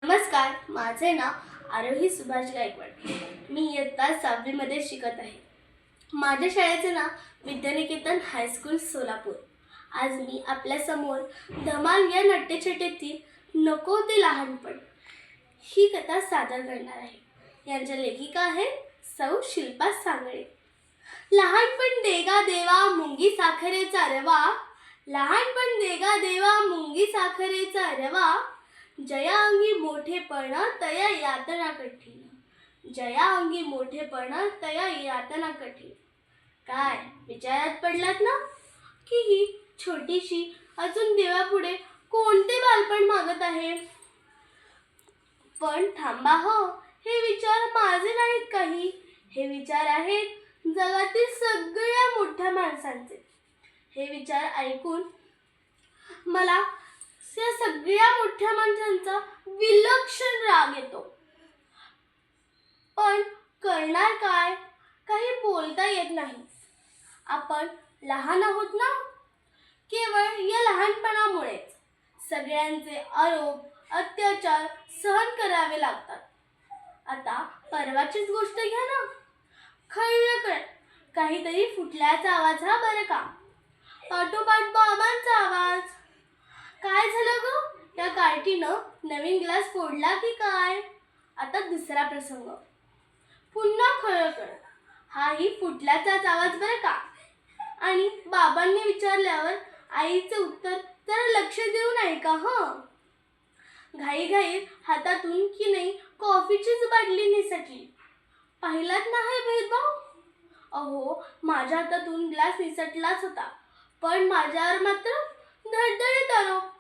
नमस्कार, माझे नाव आरोही सुभाष गायकवाड. मी इयत्ता 6वी मध्ये शिकत आहे. माझ्या शाळेचे नाव विद्यानिकेतन हायस्कूल सोलापूर. आज मी आपल्यासमोर धमाल या नाट्यछटेतील नको ते लहानपण ही कथा सादर करणार आहे. यांच्या लेखिका आहेत सौ शिल्पा सांगळे. लहानपण देगा देवा मुंगी साखरेचा रवा, लहानपण देगा देवा मुंगी साखरेचा रवा, जया अंगी मोठेपण तया यातना कठीण, जया अंगी मोठेपण तया यातना कठीण. काय विचारात पडलात ना की ही छोटीशी अजून देवापुढे कोणते बालपण मागत आहे. पण थांबा हो, हे विचार माझे नाहीत काही. हे विचार आहेत जगातील सगळ्या मोठ्या माणसांचे. हे विचार ऐकून मला या सगळ्या मोठ्या माणसांचा विलक्षण राग येतो. पण करणार काय, काही बोलता येत नाही. आपण लहान आहोत ना. केवळ या लहानपणामुळेच सगळ्यांचे आरोप अत्याचार सहन करावे लागतात. आता परवाचीच गोष्ट घ्या ना. खळखळ काहीतरी फुटल्याचा आवाज हा बरं का. पाठोपाठ बाबांचा आवाज. काय झालं ग, त्या कार्टीनं नवीन ग्लास फोडला की काय. आता दुसरा प्रसंग. पुन्हा खळखळ. हाही फुटल्याचाच आवाज बरं का. आणि बाबांनी विचारल्यावर आईचे उत्तर जरा लक्ष देऊन ऐका हं. घाईघाईत हातातून की नाही कॉफीचीच बाटली निसटली. पाहिलात ना हे भेदभाव. अहो, माझ्या हातातून ग्लास निसटलाच होता, पण माझ्यावर मात्र धडधडीत आरोप.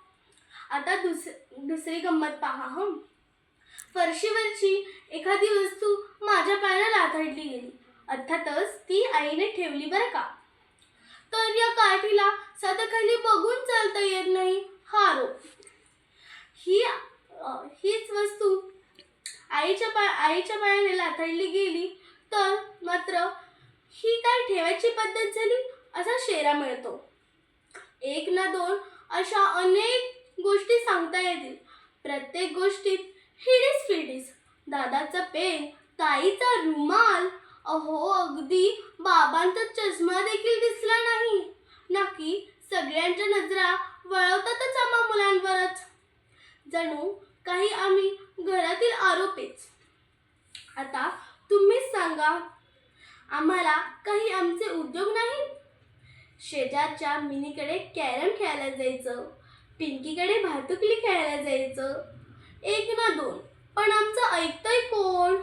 आता दुसरी गंमत पहा हं. फरशीवरची एखादी वस्तू माझ्या पायाला लाथडली गेली. अर्थातच ती आईने ठेवली बरं का. तर या काठीला साधं खाली बघून चालता येत नाही हा आरोप. हीच वस्तू आईच्या पायाने लाथडली गेली तर मात्र ही काय ठेवायची पद्धत झाली असा शेरा मिळतो. एक ना दोन अशा अनेक गोष्टी सांगता येतील. प्रत्येक गोष्टीत हिडीस फिडीस. दादाचा पेन, ताईचा रुमाल, अहो अगदी बाबांचा चष्मा देखील दिसला नाही ना की सगळ्यांच्या नजरा वळवतातच आम्हा मुलांवरच. जणू काही आम्ही घरातील आरोपीच. आता तुम्हीच सांगा, आम्हाला काही आमचे उद्योग नाही. शेजारच्या मिनीकडे कॅरम खेळायला जायचं, पिंकीकडे भातुकली खेळायला जायचं. एक ना दोन, पण आमचं ऐकतंय कोण.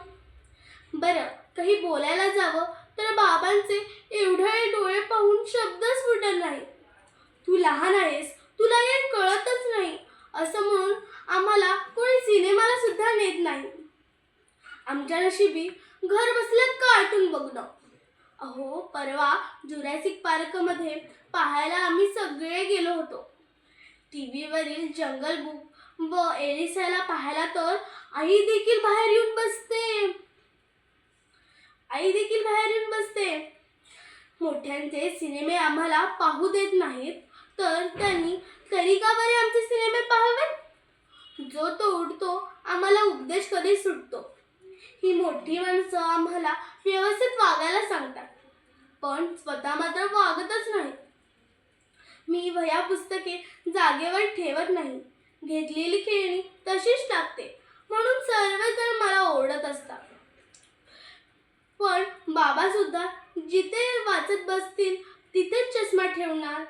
बरं, काही बोलायला जावं तर बाबांचे एवढे डोळे पाहून शब्दच फुटत नाही. तू लहान आहेस, तुला हे कळतच नाही असं म्हणून आम्हाला कोणी सिनेमाला सुद्धा नेत नाही. आमच्या नशिबी घर बसल्या कार्टून बघणं. अहो, परवा जुरॅसिक पार्कमध्ये पाहायला आम्ही सगळे गेलो होतो. टीव्हीवरील जंगल बुक व एलिसाला पाहायला तर आई देखील बाहेर येऊन बसते. मोठ्यांचे सिनेमे आम्हाला पाहू देत नाहीत तर त्यांनी तरी का बरे आमचे सिनेमे पाहावेत. जो तो उठतो आम्हाला उपदेश कधी सुटतो. ही मोठी माणसं आम्हाला व्यवस्थित वागायला सांगतात, पण स्वतः मात्र वागतच नाही. मी वह्या पुस्तके जागेवर ठेवत नाही. घेतलेली खेळणी तशीच टाकते म्हणून सर्वजण मला ओरडत असतात. पण बाबा सुद्धा जिथे वाचत बसतील तिथेच चष्मा ठेवणार.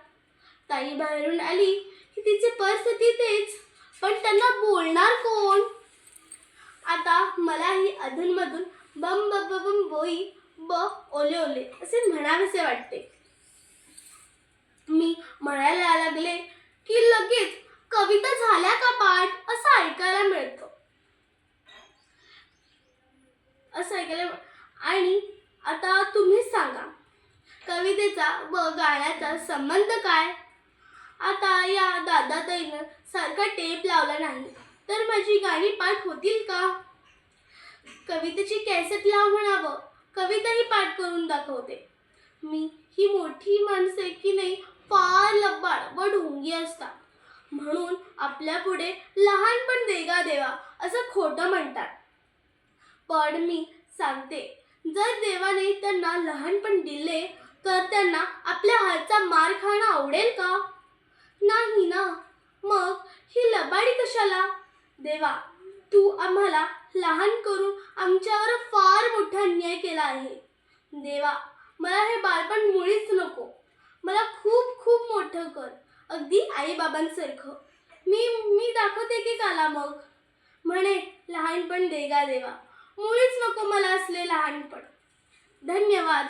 ताई बाहेरून आली की तिचे पर्स तिथेच, पण त्यांना बोलणार कोण. आता मलाही अधूनमधून बम बम बम बोई ब ओले ओले असे म्हणावेसे वाटते. मी म्हणायला लागले की लगेच कविता झाल्या का पाठ असं ऐकायला मिळतं. आणि आता तुम्हीच सांगा, कवितेचा व गाण्याचा संबंध काय. आता या दादाताईनं सारखा टेप लावला नाही तर माझी गाणी पाठ होतील का. कवितेची कॅसेट लाव म्हणावं, कविताही पाठ करून दाखवते. मी ही मोठी माणसे की नाही फार लबाड व ढोंगी असतात म्हणून आपल्या पुढे लहानपण देगा देवा असं खोटं म्हणतात. पण मी सांगते, जर देवाने त्यांना लहानपण दिले तर त्यांना आपल्या हातचा मार खाणं आवडेल का? नाही ना. मग ही लबाडी कशाला? देवा, तू आम्हाला लहान करून आमच्यावर फार मोठा अन्याय केला आहे. देवा, मला हे बालपण मुळीच नको. मला खूप खूप मोठं कर, अगदी आईबाबांसारखं. मी मी दाखवते की काला मग. म्हणे, लहानपण दे गा देवा, मुळीच नको मला असले लहानपण. धन्यवाद.